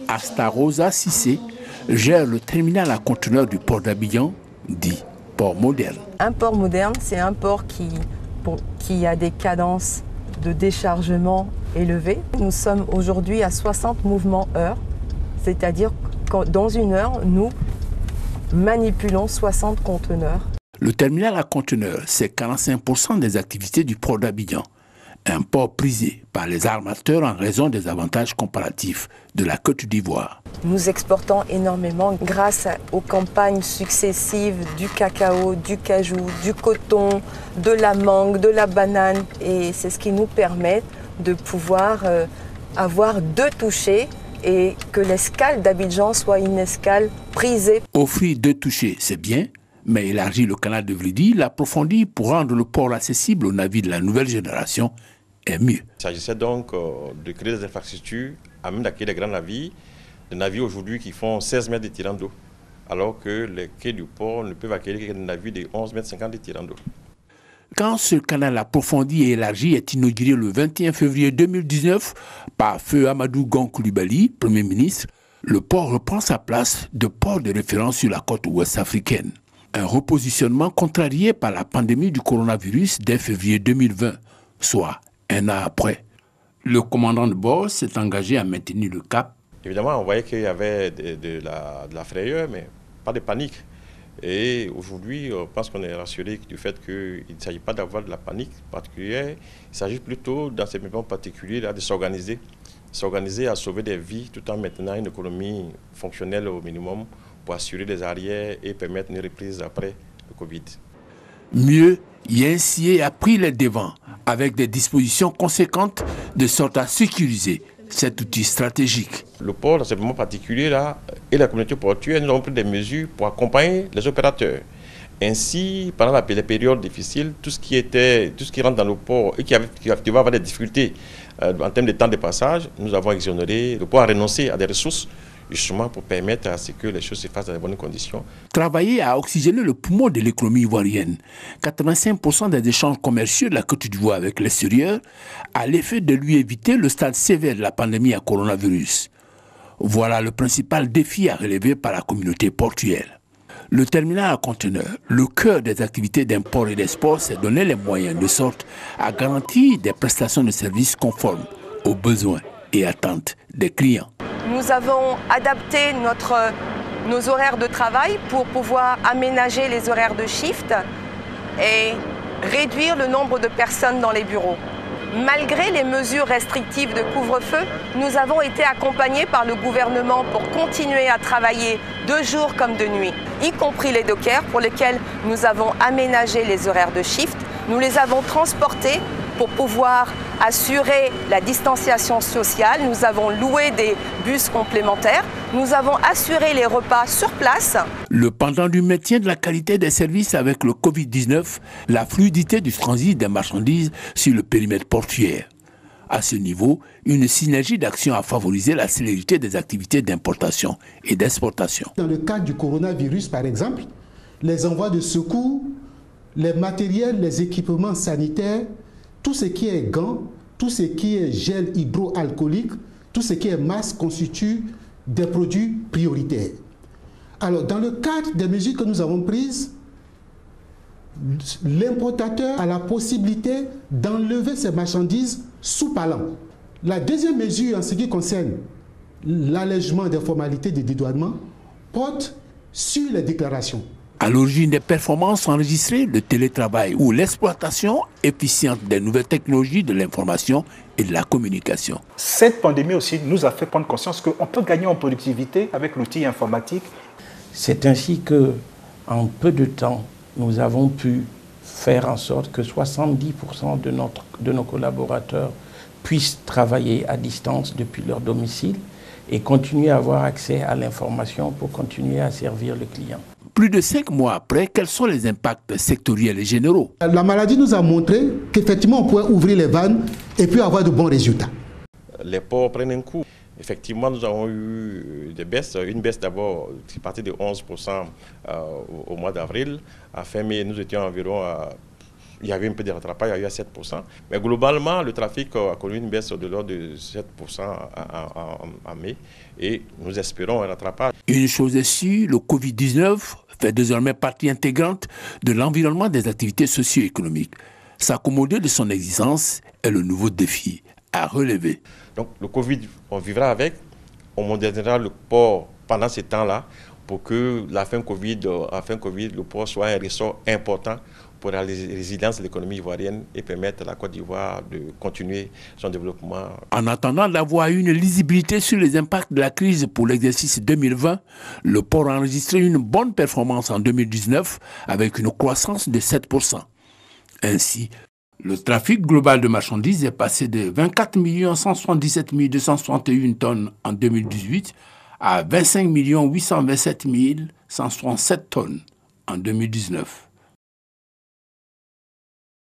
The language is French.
Asta Rosa Cissé gère le terminal à conteneurs du port d'Abidjan, dit port moderne. Un port moderne, c'est un port qui a des cadences de déchargement élevées. Nous sommes aujourd'hui à 60 mouvements heure, c'est-à-dire que dans une heure, nous manipulons 60 conteneurs. Le terminal à conteneurs, c'est 45% des activités du port d'Abidjan. Un port prisé par les armateurs en raison des avantages comparatifs de la Côte d'Ivoire. Nous exportons énormément grâce aux campagnes successives du cacao, du cajou, du coton, de la mangue, de la banane. Et c'est ce qui nous permet de pouvoir avoir deux touchés et que l'escale d'Abidjan soit une escale prisée. Offrir deux touchés, c'est bien, mais élargir le canal de Vlidi, l'approfondir pour rendre le port accessible aux navires de la nouvelle génération est mieux. Il s'agissait donc de créer des infrastructures à même d'accueillir les grands navires, des navires aujourd'hui qui font 16 mètres de tirant d'eau, alors que les quais du port ne peuvent accueillir que des navires de 11 mètres 50 de tirant d'eau. Quand ce canal approfondi et élargi est inauguré le 21 février 2019 par Feu Amadou Gon Coulibaly, Premier ministre, le port reprend sa place de port de référence sur la côte ouest africaine. Un repositionnement contrarié par la pandémie du coronavirus dès février 2020, soit un an après. Le commandant de bord s'est engagé à maintenir le cap. Évidemment, on voyait qu'il y avait de la frayeur, mais pas de panique. Et aujourd'hui, je pense qu'on est rassuré du fait qu'il ne s'agit pas d'avoir de la panique particulière. Il s'agit plutôt, dans ces moments particuliers, là, de s'organiser. S'organiser à sauver des vies tout en maintenant une économie fonctionnelle au minimum pour assurer les arrières et permettre une reprise après le Covid. Mieux, YNCA a pris les devants avec des dispositions conséquentes de sorte à sécuriser cet outil stratégique. Le port, dans ce moment particulier là, et la communauté portuaire, nous avons pris des mesures pour accompagner les opérateurs. Ainsi, pendant les périodes difficiles, tout ce qui rentre dans le port et qui va avoir des difficultés en termes de temps de passage, nous avons exonéré, le port a renoncé à des ressources justement pour permettre à ce que les choses se fassent dans de bonnes conditions. Travailler à oxygéner le poumon de l'économie ivoirienne. 85% des échanges commerciaux de la Côte d'Ivoire avec l'extérieur a l'effet de lui éviter le stade sévère de la pandémie à coronavirus. Voilà le principal défi à relever par la communauté portuaire. Le terminal à conteneurs, le cœur des activités d'import et d'export, s'est donné les moyens de sorte à garantir des prestations de services conformes aux besoins et attentes des clients. Nous avons adapté nos horaires de travail pour pouvoir aménager les horaires de shift et réduire le nombre de personnes dans les bureaux. Malgré les mesures restrictives de couvre-feu, nous avons été accompagnés par le gouvernement pour continuer à travailler de jour comme de nuit, y compris les dockers pour lesquels nous avons aménagé les horaires de shift. Nous les avons transportés pour pouvoir assurer la distanciation sociale. Nous avons loué des bus complémentaires. Nous avons assuré les repas sur place. Le pendant du maintien de la qualité des services avec le Covid-19, la fluidité du transit des marchandises sur le périmètre portuaire. À ce niveau, une synergie d'action a favorisé la célérité des activités d'importation et d'exportation. Dans le cadre du coronavirus, par exemple, les envois de secours, les matériels, les équipements sanitaires, tout ce qui est gants, tout ce qui est gel hydroalcoolique, tout ce qui est masque constitue des produits prioritaires. Alors, dans le cadre des mesures que nous avons prises, l'importateur a la possibilité d'enlever ses marchandises sous palan. La deuxième mesure en ce qui concerne l'allègement des formalités de dédouanement porte sur les déclarations. À l'origine des performances enregistrées, le télétravail ou l'exploitation efficiente des nouvelles technologies de l'information et de la communication. Cette pandémie aussi nous a fait prendre conscience qu'on peut gagner en productivité avec l'outil informatique. C'est ainsi qu'en peu de temps, nous avons pu faire en sorte que 70% de nos collaborateurs puissent travailler à distance depuis leur domicile et continuer à avoir accès à l'information pour continuer à servir le client. Plus de 5 mois après, quels sont les impacts sectoriels et généraux? La maladie nous a montré qu'effectivement on pouvait ouvrir les vannes et puis avoir de bons résultats. Les ports prennent un coup. Effectivement, nous avons eu des baisses. Une baisse d'abord qui partait de 11% au mois d'avril. À fin mai, nous étions environ à il y avait un peu de rattrapage, il y a eu à 7%. Mais globalement, le trafic a connu une baisse de l'ordre de 7% en mai. Et nous espérons un rattrapage. Une chose est sûre, le Covid-19 fait désormais partie intégrante de l'environnement des activités socio-économiques. S'accommoder de son existence est le nouveau défi à relever. Donc le Covid, on vivra avec, on modernisera le port pendant ces temps-là pour que la fin Covid, le port soit un ressort important pour la résilience de l'économie ivoirienne et permettre à la Côte d'Ivoire de continuer son développement. En attendant d'avoir une lisibilité sur les impacts de la crise pour l'exercice 2020, le port a enregistré une bonne performance en 2019 avec une croissance de 7%. Ainsi, le trafic global de marchandises est passé de 24 177 261 tonnes en 2018 à 25 827 167 tonnes en 2019.